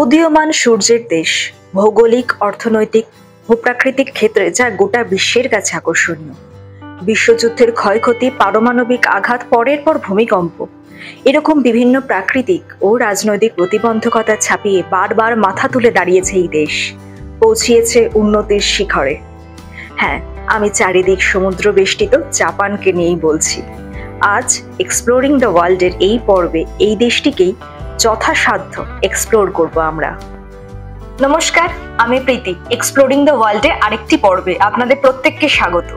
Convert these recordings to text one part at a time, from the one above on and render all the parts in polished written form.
উদীয়মান সূর্যের দেশ, ভৌগোলিক, অর্থনৈতিক, ভূপ্রাকৃতিক ক্ষেত্রে যা গোটা বিশ্বের কাছে আকর্ষণীয়। বিশ্বযুদ্ধের ক্ষয়ক্ষতি, পারমাণবিক আঘাত, পরের পর ভূমিকম্প, এরকম বিভিন্ন প্রাকৃতিক ও রাজনৈতিক প্রতিবন্ধকতা ছাপিয়ে বারবার মাথা তুলে দাঁড়িয়েছে এই দেশ, পৌঁছিয়েছে উন্নতির শিখরে। হ্যাঁ, আমি চারিদিক সমুদ্র বেষ্টিত জাপানকে নিয়েই বলছি। আজ এক্সপ্লোরিং দ্য ওয়ার্ল্ডের এই পর্বে এই দেশটিকেই যথাসাধ্য এক্সপ্লোর করব আমরা। নমস্কার, আমি প্রীতি। এক্সপ্লোরিং দ্য ওয়ার্ল্ডের আরেকটি পর্বে আপনাদের প্রত্যেককে স্বাগত।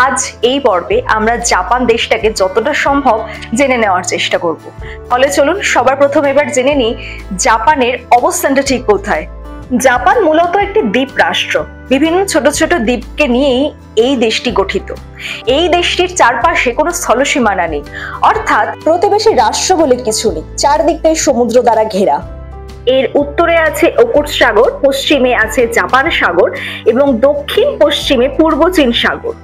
আজ এই পর্বে আমরা জাপান দেশটাকে যতটা সম্ভব জেনে নেওয়ার চেষ্টা করব। ফলে চলুন সবার প্রথম এবার জেনে নিই জাপানের অবস্থানটা ঠিক কোথায়। জাপান মূলত একটি দ্বীপ রাষ্ট্র। বিভিন্ন ছোট ছোট দ্বীপকে নিয়েই এই দেশটি গঠিত। এই দেশটির চারপাশে কোনো স্থলসীমানা নেই, অর্থাৎ প্রতিবেশী রাষ্ট্র বলে কিছু নেই। চারদিকটাই সমুদ্র দ্বারা ঘেরা। এর উত্তরে আছে ওখুৎসু সাগর, পশ্চিমে আছে জাপান সাগর এবং দক্ষিণ পশ্চিমে পূর্ব চীন সাগর।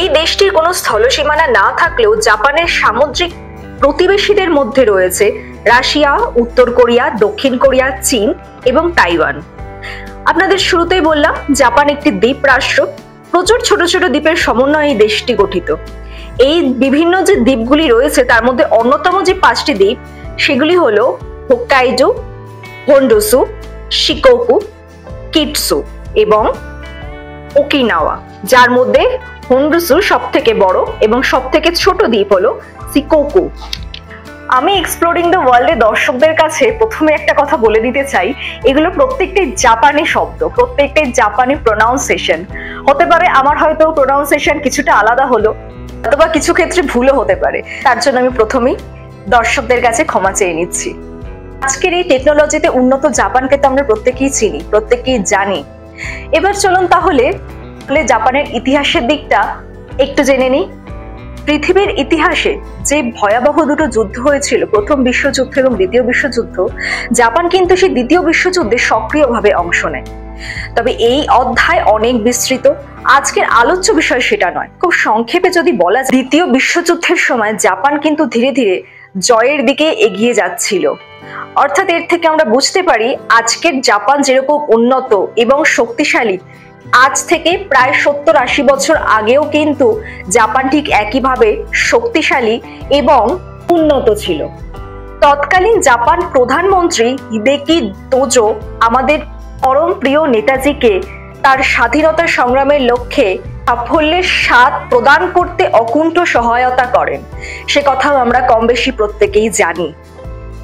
এই দেশটির কোনো স্থলসীমানা না থাকলেও জাপানের সামুদ্রিক প্রতিবেশীদের মধ্যে রয়েছে রাশিয়া, উত্তর কোরিয়া, দক্ষিণ কোরিয়া, চীন এবং তাইওয়ান। আপনাদের শুরুতেই বললাম জাপান একটি দ্বীপ রাষ্ট্র। প্রচুর ছোট ছোট দ্বীপের সমন্বয়ে এই দেশটি গঠিত। এই বিভিন্ন যে দ্বীপগুলি রয়েছে তার মধ্যে অন্যতম যে 5টি দ্বীপ সেগুলি হলো হোক্কাইডো, হন্ডুসু, শিকোকু, কিটসু এবং ওকিনাওয়া, যার মধ্যে হন্ডুসু সব থেকে বড় এবং সব থেকে ছোট দ্বীপ হলো শিকোকু। আমি এক্সপ্লোরিং দ্য ওয়ার্ল্ডে দর্শকদের কাছে প্রথমে একটা কথা বলে দিতে চাই, এগুলো প্রত্যেকটাই জাপানি শব্দ, প্রত্যেকটাই জাপানি প্রোনাউন্সিয়েশন। হতে পারে আমার হয়তো প্রোনাউন্সিয়েশন কিছুটা আলাদা হলো, অথবা কিছু ক্ষেত্রে ভুলও হতে পারে। তার জন্য আমি প্রথমেই দর্শকদের কাছে ক্ষমা চেয়ে নিচ্ছি। আজকের এই টেকনোলজিতে উন্নত জাপানকে তো আমরা প্রত্যেকেই চিনি, প্রত্যেকেই জানি। এবার চলুন তাহলে জাপানের ইতিহাসের দিকটা একটু জেনে নিই। পৃথিবীর ইতিহাসে যে ভয়াবহ দুটো যুদ্ধ হয়েছিল, প্রথম বিশ্বযুদ্ধ এবং দ্বিতীয় বিশ্বযুদ্ধ, জাপান কিন্তু সেই দ্বিতীয় বিশ্বযুদ্ধে সক্রিয়ভাবে অংশ নেয়। তবে এই অধ্যায় অনেক বিস্তৃত, আজকের আলোচ্য বিষয় সেটা নয়। খুব সংক্ষেপে যদি বলা যায়, দ্বিতীয় বিশ্বযুদ্ধের সময় জাপান কিন্তু ধীরে ধীরে জয়ের দিকে এগিয়ে যাচ্ছিল। অর্থাৎ এর থেকে আমরা বুঝতে পারি আজকের জাপান যেরকম উন্নত এবং শক্তিশালী, আজ থেকে প্রায় 70-80 বছর আগেও কিন্তু জাপান ঠিক একইভাবে শক্তিশালী এবং উন্নত ছিল। তৎকালীন জাপান প্রধানমন্ত্রী হিদেকি তোজো আমাদের পরম প্রিয় নেতাজিকে তার স্বাধীনতা সংগ্রামের লক্ষ্যে সাফল্যের স্বাদ প্রদান করতে অকুণ্ঠ সহায়তা করেন। সে কথাও আমরা কম বেশি প্রত্যেকেই জানি।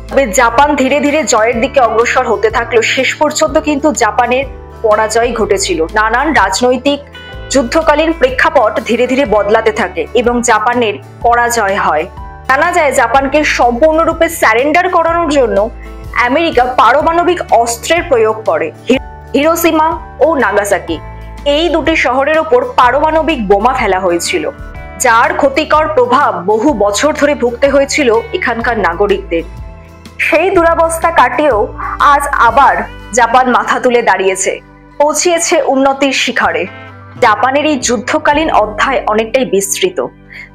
তবে জাপান ধীরে ধীরে জয়ের দিকে অগ্রসর হতে থাকলো। শেষ পর্যন্ত কিন্তু জাপানের পরাজয় ঘটেছিল। নানান রাজনৈতিক যুদ্ধকালীন প্রেক্ষাপট ধীরে ধীরে বদলাতে থাকে এবং জাপানের পরাজয় হয়। জানা যায় জাপানকে সম্পূর্ণরূপে স্যারেন্ডার করানোর জন্য আমেরিকা পারমাণবিক অস্ত্রের প্রয়োগ করে। হিরোশিমা ও নাগাসাকি এই দুটি শহরের ওপর পারমাণবিক বোমা ফেলা হয়েছিল, যার ক্ষতিকর প্রভাব বহু বছর ধরে ভুগতে হয়েছিল এখানকার নাগরিকদের। সেই দুরবস্থা কাটিয়েও আজ আবার জাপান মাথা তুলে দাঁড়িয়েছে, পৌঁছিয়েছে উন্নতির শিখরে। জাপানের এই যুদ্ধকালীন অধ্যায় অনেকটাই বিস্তৃত,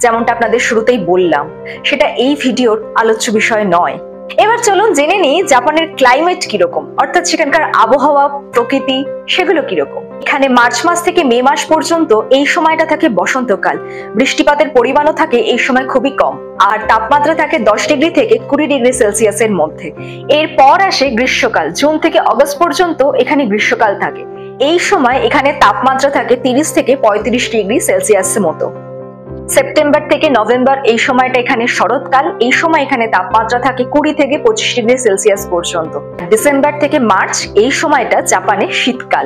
যেমনটা আপনাদের শুরুতেই বললাম। সেটা এই ভিডিওর আলোচ্য বিষয় নয়। এবার চলুন জেনে নিই জাপানের ক্লাইমেট কিরকম, অর্থাৎ সেখানকার আবহাওয়া, প্রকৃতি সেগুলো কিরকম। এখানে মার্চ মাস থেকে মে মাস পর্যন্ত এই সময়টা থাকে বসন্তকাল। বৃষ্টিপাতের পরিমাণও থাকে এই সময় খুবই কম, আর তাপমাত্রা থাকে 10 ডিগ্রি থেকে 20 ডিগ্রি সেলসিয়াসের মধ্যে। এরপর আসে গ্রীষ্মকাল। জুন থেকে অগস্ট পর্যন্ত এখানে গ্রীষ্মকাল থাকে। এই সময় এখানে তাপমাত্রা থাকে 30 থেকে 35 ডিগ্রি সেলসিয়াসের মতো। সেপ্টেম্বর থেকে নভেম্বর এই সময়টা এখানে শরৎকাল। এই সময় এখানে তাপমাত্রা থাকে 20 থেকে 25 ডিগ্রি সেলসিয়াস পর্যন্ত। ডিসেম্বর থেকে মার্চ এই সময়টা জাপানে শীতকাল।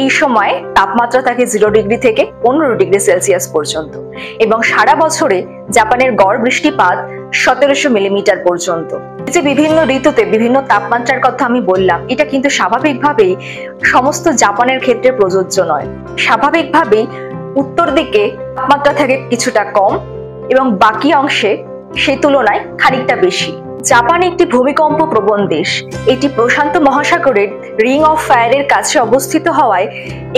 এই সময় তাপমাত্রা থাকে 0 ডিগ্রি থেকে 15 ডিগ্রি সেলসিয়াস পর্যন্ত এবং সারা বছরে জাপানের গড় বৃষ্টিপাত 1700 মিলিমিটার পর্যন্ত। যে বিভিন্ন ঋতুতে বিভিন্ন তাপমাত্রার কথা আমি বললাম, এটা কিন্তু স্বাভাবিকভাবেই সমস্ত জাপানের ক্ষেত্রে প্রযোজ্য নয়। স্বাভাবিকভাবেই উত্তর দিকে তাপমাত্রা থাকে কিছুটা কম এবং বাকি অংশে সেই তুলনায় খানিকটা বেশি। জাপান একটি ভূমিকম্প প্রবণ দেশ। এটি প্রশান্ত মহাসাগরের রিং অফ ফায়ারের কাছে অবস্থিত হওয়ায়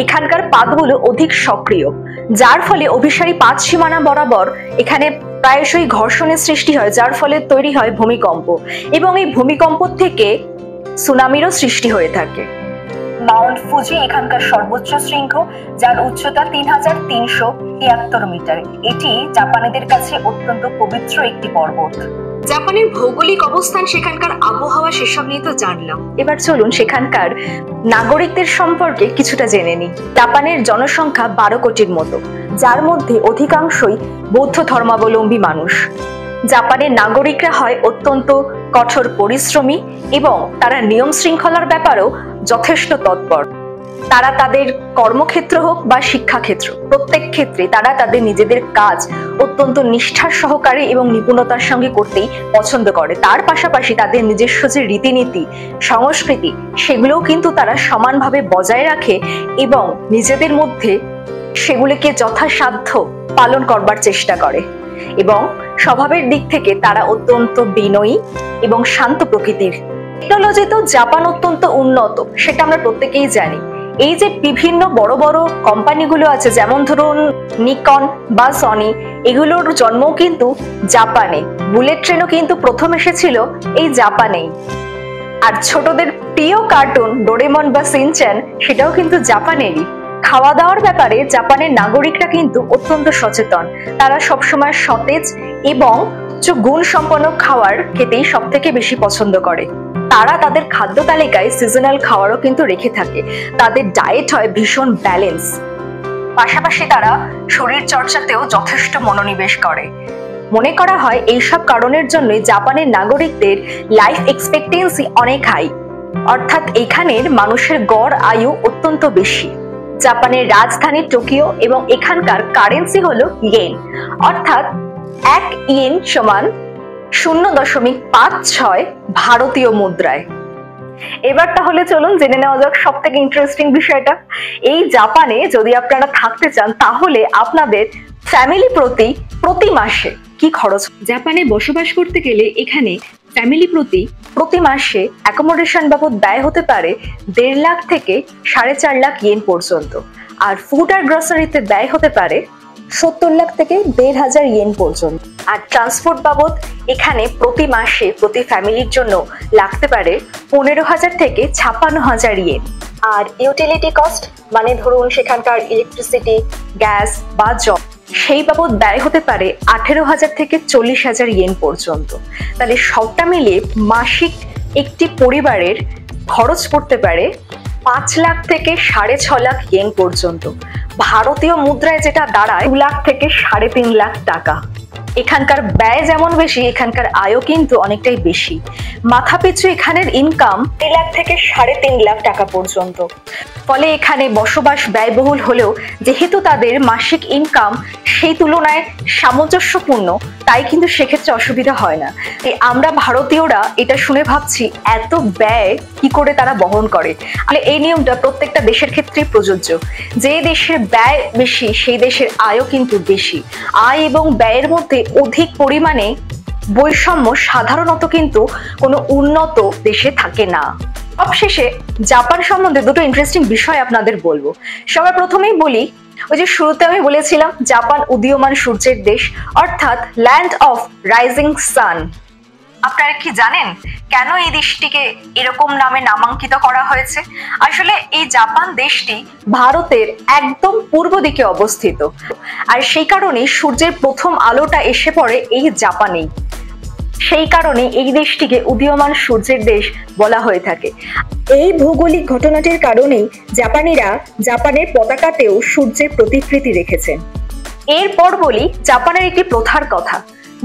এখানকার পাতগুলো অধিক সক্রিয়, যার ফলে অভিসারী পাত সীমানা বরাবর এখানে প্রায়শই ঘর্ষণের সৃষ্টি হয়, যার ফলে তৈরি হয় ভূমিকম্প। এবং এই ভূমিকম্প থেকে সুনামিরও সৃষ্টি হয়ে থাকে। মাউন্ট ফুজি এখানকার সর্বোচ্চ শৃঙ্গ, যার উচ্চতা 3373 মিটার। এটি জাপানিদের কাছে অত্যন্ত পবিত্র একটি পর্বত। জাপানের ভৌগোলিক অবস্থান, সেখানকার আবহাওয়া, সেসব নিয়ে তো জানলাম। এবার চলুন সেখানকার নাগরিকদের সম্পর্কে কিছুটা জেনে নিই। জাপানের জনসংখ্যা 12 কোটির মতো, যার মধ্যে অধিকাংশই বৌদ্ধ ধর্মাবলম্বী মানুষ। জাপানের নাগরিকরা হয় অত্যন্ত কঠোর পরিশ্রমী এবং তারা নিয়ম শৃঙ্খলার ব্যাপারেও যথেষ্ট তৎপর। তারা তাদের কর্মক্ষেত্র হোক বা শিক্ষাক্ষেত্র, প্রত্যেক ক্ষেত্রে তারা তাদের নিজেদের কাজ অত্যন্ত নিষ্ঠার সহকারে এবং নিপুণতার সঙ্গে করতেই পছন্দ করে। তার পাশাপাশি তাদের নিজস্ব যে রীতিনীতি, সংস্কৃতি, সেগুলোও কিন্তু তারা সমানভাবে বজায় রাখে এবং নিজেদের মধ্যে সেগুলিকে যথাসাধ্য পালন করবার চেষ্টা করে। এবং স্বভাবের দিক থেকে তারা অত্যন্ত বিনয়ী এবং শান্ত প্রকৃতির। টেকনোলজিতেও জাপান অত্যন্ত উন্নত, সেটা আমরা প্রত্যেকেই জানি। এই যে বিভিন্ন বড় বড় কোম্পানিগুলো আছে, যেমন ধরুন নিকন বা সনি, এগুলোর জন্মও কিন্তু জাপানে। বুলেট ট্রেনও কিন্তু প্রথম এসেছিল এই জাপানেই। আর ছোটদের প্রিয় কার্টুন ডোরেমন বা সিনচ্যান, সেটাও কিন্তু জাপানেরই। খাওয়া দাওয়ার ব্যাপারে জাপানের নাগরিকরা কিন্তু অত্যন্ত সচেতন। তারা সবসময় সতেজ এবং গুণ সম্পন্ন খাবার খেতেই সব থেকে বেশি পছন্দ করে। তারা তাদের খাদ্য তালিকায় সিজনাল খাবারও কিন্তু রেখে থাকে। তাদের ডায়েট হয় ভীষণ ব্যালেন্স। পাশাপাশি তারা শরীর চর্চাতেও যথেষ্ট মনোনিবেশ করে। মনে করা হয় এইসব কারণের জন্যই জাপানের নাগরিকদের লাইফ এক্সপেক্টেন্সি অনেক হাই, অর্থাৎ এখানের মানুষের গড় আয়ু অত্যন্ত বেশি। জাপানের রাজধানী টোকিও এবং এখানকার কারেন্সি হলো ইয়েন, অর্থাৎ 1 ইয়েন সমান 0.56 ভারতীয় মুদ্রায়। এবার তাহলে চলুন জেনে নেওয়া যাক সব থেকে ইন্টারেস্টিং বিষয়টা। এই জাপানে যদি আপনারা থাকতে চান, তাহলে আপনাদের ফ্যামিলি প্রতি মাসে কি খরচ। জাপানে বসবাস করতে গেলে এখানে ফ্যামিলি প্রতি মাসে অ্যাকোমোডেশন বাবদ ব্যয় হতে পারে 1.5 লাখ থেকে 4.5 লাখ ইয়েন পর্যন্ত। আর ফুড আর গ্রসারিতে ব্যয় হতে পারে 70 লাখ থেকে 1,500 ইয়েন পর্যন্ত। আর ট্রান্সপোর্ট বাবদ এখানে প্রতি মাসে প্রতি ফ্যামিলির জন্য লাগতে পারে 15,000 থেকে 56,000 ইয়েন। আর ইউটিলিটি কস্ট মানে ধরুন সেখানকার ইলেকট্রিসিটি, গ্যাস বা জল, সেই বাবদ ব্যয় হতে পারে 18,000 থেকে 40,000 ইয়েন পর্যন্ত। তাহলে সবটা মিলিয়ে মাসিক একটি পরিবারের খরচ পড়তে পারে 5 লাখ থেকে 6.5 লাখ ইয়েন পর্যন্ত। ভারতীয় মুদ্রায় যেটা দাঁড়ায় 2 লাখ থেকে 3.5 লাখ টাকা। এখানকার ব্যয় যেমন বেশি, এখানকার আয়ও কিন্তু অনেকটাই বেশি। মাথাপিছু এখানের ইনকাম 3 লাখ থেকে 3.5 লাখ টাকা পর্যন্ত। ফলে এখানে বসবাস ব্যয়বহুল হলেও যেহেতু তাদের মাসিক ইনকাম সেই তুলনায় সামঞ্জস্যপূর্ণ, তাই কিন্তু সেক্ষেত্রে অসুবিধা হয় না। আমরা ভারতীয়রা এটা শুনে ভাবছি এত ব্যয় কি করে তারা বহন করে। এই নিয়মটা প্রত্যেকটা দেশের ক্ষেত্রেই প্রযোজ্য। যে দেশের ব্যয় বেশি সেই দেশের আয়ও কিন্তু বেশি। আয় এবং ব্যয়ের মধ্যে অধিক পরিমাণে বৈষম্য সাধারণত কিন্তু কোনো উন্নত দেশে থাকে না। সবশেষে জাপান সম্বন্ধে দুটো ইন্টারেস্টিং বিষয় আপনাদের বলবো। সবার প্রথমেই বলি, ওই যে শুরুতে আমি বলেছিলাম জাপান উদীয়মান সূর্যের দেশ, অর্থাৎ ল্যান্ড অফ রাইজিং সান। আপনারা কি জানেন কেন এই দেশটিকে এরকম নামে নামাঙ্কিত করা হয়েছে? আসলে এই জাপান দেশটি ভারতের একদম পূর্ব দিকে অবস্থিত, আর সেই কারণে সূর্যের প্রথম আলোটা এসে পড়ে এই জাপানেই। সেই কারণে এই দেশটিকে উদীয়মান সূর্যের দেশ বলা হয়ে থাকে। এই ভৌগোলিক ঘটনাটির কারণেই জাপানিরা জাপানের পতাকাতেও সূর্যের প্রতিকৃতি রেখেছেন। এরপর বলি জাপানের একটি প্রথার কথা।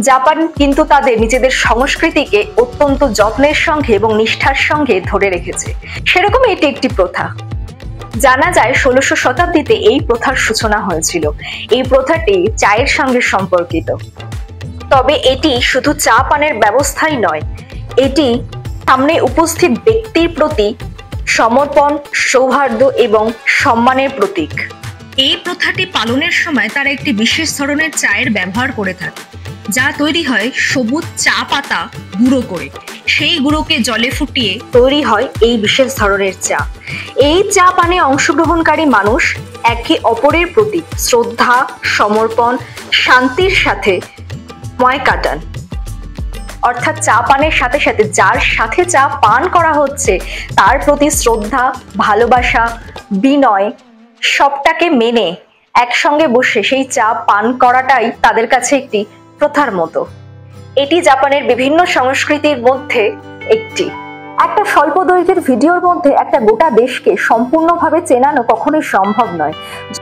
জাপান কিন্তু তাদের নিজেদের সংস্কৃতিকে অত্যন্ত যত্নের সঙ্গে এবং নিষ্ঠার সঙ্গে ধরে রেখেছে। সেরকম এটি একটি প্রথা। জানা যায় 1600 শতাব্দীতে এই প্রথার সূচনা হয়েছিল। এই প্রথাটি চায়ের সঙ্গে সম্পর্কিত। তবে এটি শুধু চা পানের ব্যবস্থাই নয়, এটি সামনে উপস্থিত ব্যক্তির প্রতি সমর্পণ, সৌহার্দ্য এবং সম্মানের প্রতীক। এই প্রথাটি পালনের সময় তারা একটি বিশেষ ধরনের চায়ের ব্যবহার করে থাকে, যা তৈরি হয় সবুজ চা পাতা গুঁড়ো করে। সেই গুঁড়োকে জলে ফুটিয়ে তৈরি হয় এই বিশেষ ধরনের চা। এই চা পানে অংশগ্রহণকারী মানুষ একে অপরের প্রতি শ্রদ্ধা, সমর্পণ, শান্তির সাথে সময় কাটান। অর্থাৎ চা পানের সাথে সাথে যার সাথে চা পান করা হচ্ছে তার প্রতি শ্রদ্ধা, ভালোবাসা, বিনয় সবটাকে মেনে একসঙ্গে বসে সেই চা পান করাটাই তাদের কাছে একটি প্রথার মতো। এটি জাপানের বিভিন্ন সংস্কৃতির মধ্যে একটি। একটা স্বল্প দৈর্ঘ্যের ভিডিওর মধ্যে একটা গোটা দেশকে সম্পূর্ণভাবে চেনানো কখনোই সম্ভব নয়।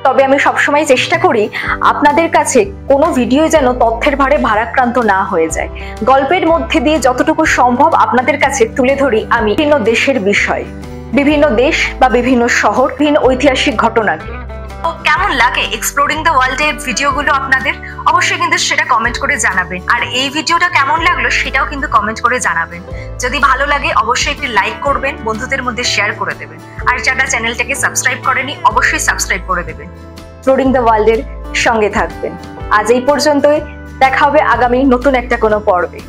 তবে আমি সবসময় চেষ্টা করি আপনাদের কাছে কোনো ভিডিও যেন তথ্যের ভারে ভারাক্রান্ত না হয়ে যায়। গল্পের মধ্যে দিয়ে যতটুকু সম্ভব আপনাদের কাছে তুলে ধরি আমি বিভিন্ন দেশের বিষয়, বিভিন্ন দেশ বা বিভিন্ন শহর, বিভিন্ন ঐতিহাসিক ঘটনাকে। তো কেমন লাগে এক্সপ্লোরিং দ্য ওয়ার্ল্ড এর ভিডিওগুলো আপনাদের? অবশ্যই কিন্তু সেটা কমেন্ট করে জানাবেন। আর এই ভিডিওটা কেমন লাগলো সেটাও কিন্তু কমেন্ট করে জানাবেন। যদি ভালো লাগে অবশ্যই একটি লাইক করবেন, বন্ধুদের মধ্যে শেয়ার করে দেবেন। আর যারা চ্যানেলটাকে সাবস্ক্রাইব করেনি অবশ্যই সাবস্ক্রাইব করে দেবেন। এক্সপ্লোরিং দ্য ওয়ার্ল্ড এর সঙ্গে থাকবেন। আজ এই পর্যন্তই, দেখা হবে আগামী নতুন একটা কোনো পর্বে।